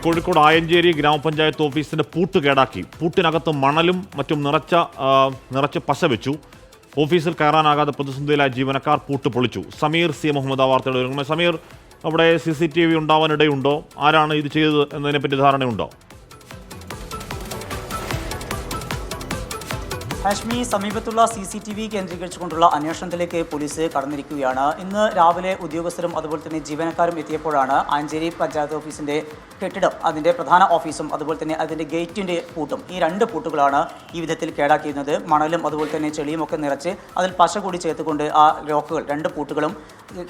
കോഴിക്കോട് ആയഞ്ചേരി ഗ്രാമപഞ്ചായത്ത് ഓഫീസിന്റെ പൂട്ട് കേടാക്കി. പൂട്ടിനകത്ത് മണലും മറ്റും നിറച്ച് പശ വെച്ചു. ഓഫീസിൽ കയറാനാകാതെ പ്രതിസന്ധിയിലായ ജീവനക്കാർ പൂട്ട് പൊളിച്ചു. സമീർ സി മുഹമ്മദ് വാർത്തയുടെ ഒരുങ്ങുമ്പോൾ. സമീർ, അവിടെ CCTV ഉണ്ടാവാനിടയുണ്ടോ? ആരാണ് ഇത് ചെയ്തത് എന്നതിനെപ്പറ്റി ധാരണയുണ്ടോ? ഹാഷ്മി, സമീപത്തുള്ള CCTV കേന്ദ്രീകരിച്ചുകൊണ്ടുള്ള അന്വേഷണത്തിലേക്ക് പോലീസ് കടന്നിരിക്കുകയാണ്. ഇന്ന് രാവിലെ ഉദ്യോഗസ്ഥരും അതുപോലെ തന്നെ ജീവനക്കാരും എത്തിയപ്പോഴാണ് ആയഞ്ചേരി പഞ്ചായത്ത് ഓഫീസിൻ്റെ കെട്ടിടം, അതിൻ്റെ പ്രധാന ഓഫീസും അതുപോലെ തന്നെ അതിൻ്റെ ഗേറ്റിൻ്റെ പൂട്ടും, ഈ രണ്ട് പൂട്ടുകളാണ് ഈ വിധത്തിൽ കേടാക്കിയിരുന്നത്. മണലും അതുപോലെ തന്നെ ചെളിയും ഒക്കെ നിറച്ച് അതിൽ പശ കൂടി ചേർത്തുകൊണ്ട് ആ ലോക്കുകൾ, രണ്ട് പൂട്ടുകളും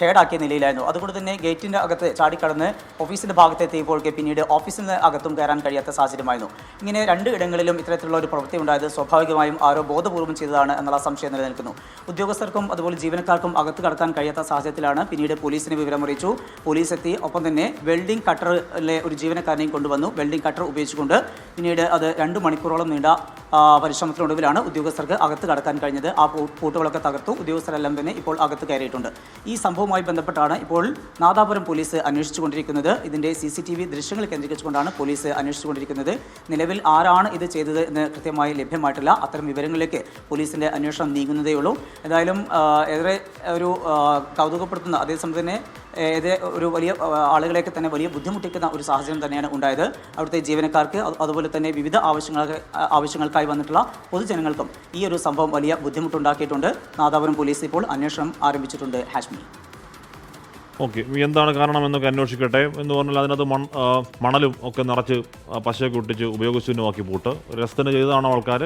കേടാക്കിയ നിലയിലായിരുന്നു. അതുകൊണ്ട് തന്നെ ഗേറ്റിൻ്റെ അകത്ത് ചാടിക്കടന്ന് ഓഫീസിൻ്റെ ഭാഗത്തെത്തിയപ്പോഴേക്ക് പിന്നീട് ഓഫീസിന് അകത്തും കയറാൻ കഴിയാത്ത സാഹചര്യമായിരുന്നു. ഇങ്ങനെ രണ്ട് ഇടങ്ങളിലും ഇത്തരത്തിലുള്ള ഒരു പ്രവൃത്തി ഉണ്ടായത് സ്വാഭാവികമായും ആരോ ബോധപൂർവ്വം ചെയ്തതാണ് എന്നുള്ള സംശയം നിലനിൽക്കുന്നു. ഉദ്യോഗസ്ഥർക്കും അതുപോലെ ജീവനക്കാർക്കും അകത്ത് കടക്കാൻ കഴിയാത്ത സാഹചര്യത്തിലാണ് പിന്നീട് പോലീസിന് വിവരമറിയിച്ചു. പോലീസ് എത്തി. ഒപ്പം തന്നെ വെൽഡിംഗ് കട്ടറിലെ ഒരു ജീവനക്കാരനെയും കൊണ്ടുവന്നു. വെൽഡിംഗ് കട്ടർ ഉപയോഗിച്ചുകൊണ്ട് പിന്നീട് അത് 2 മണിക്കൂറോളം നീണ്ട പരിശ്രമത്തിനൊടുവിലാണ് ഉദ്യോഗസ്ഥർക്ക് അകത്ത് കടക്കാൻ കഴിഞ്ഞത്. ആ പൂട്ടുകളൊക്കെ തകർത്തു. ഉദ്യോഗസ്ഥരെല്ലാം തന്നെ ഇപ്പോൾ അകത്ത് കയറിയിട്ടുണ്ട്. ഈ സംഭവവുമായി ബന്ധപ്പെട്ടാണ് ഇപ്പോൾ നാദാപുരം പോലീസ് അന്വേഷിച്ചുകൊണ്ടിരിക്കുന്നത്. ഇതിൻ്റെ CCTV ദൃശ്യങ്ങൾ കേന്ദ്രീകരിച്ചുകൊണ്ടാണ് പോലീസ് അന്വേഷിച്ചുകൊണ്ടിരിക്കുന്നത്. നിലവിൽ ആരാണ് ഇത് ചെയ്തത് എന്ന് കൃത്യമായി ലഭ്യമായിട്ടില്ല. അത്തരം വിവരങ്ങളിലേക്ക് പോലീസിൻ്റെ അന്വേഷണം നീങ്ങുന്നതേ ഉള്ളൂ. ഏതായാലും ഏറെ ഒരു കൗതുകപ്പെടുത്തുന്ന, അതേസമയം തന്നെ ഒരു വലിയ ആളുകളെയൊക്കെ തന്നെ വലിയ ബുദ്ധിമുട്ടിക്കുന്ന ഒരു സാഹചര്യം തന്നെയാണ് ഉണ്ടായത്. അവിടുത്തെ ജീവനക്കാർക്ക് അതുപോലെ തന്നെ വിവിധ ആവശ്യങ്ങൾക്കായി വന്നിട്ടുള്ള പൊതുജനങ്ങൾക്കും ഈ ഒരു സംഭവം വലിയ ബുദ്ധിമുട്ടുണ്ടാക്കിയിട്ടുണ്ട്. നാദാപുരം പോലീസ് ഇപ്പോൾ അന്വേഷണം ആരംഭിച്ചിട്ടുണ്ട്. ഹാഷ്മി, ഓക്കെ, എന്താണ് കാരണമെന്നൊക്കെ അന്വേഷിക്കട്ടെ. എന്ന് പറഞ്ഞാൽ അതിനകത്ത് മണലും ഒക്കെ നിറച്ച് പശയൊക്കെ ഒട്ടിച്ച് ഉപയോഗശൂന്യമാക്കി പൂട്ട്. രസത്തിന് ചെയ്തതാണോ ആൾക്കാർ?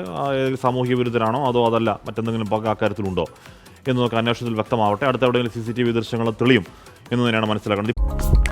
സാമൂഹ്യ വിരുദ്ധരാണോ? അതോ അതല്ല മറ്റെന്തെങ്കിലും പക അക്കാര്യത്തിലുണ്ടോ എന്നതൊക്കെ അന്വേഷണത്തിൽ വ്യക്തമാവട്ടെ. അടുത്ത എവിടെയെങ്കിലും CCTV ദൃശ്യങ്ങൾ തെളിയും എന്ന് തന്നെയാണ് മനസ്സിലാക്കുന്നത്.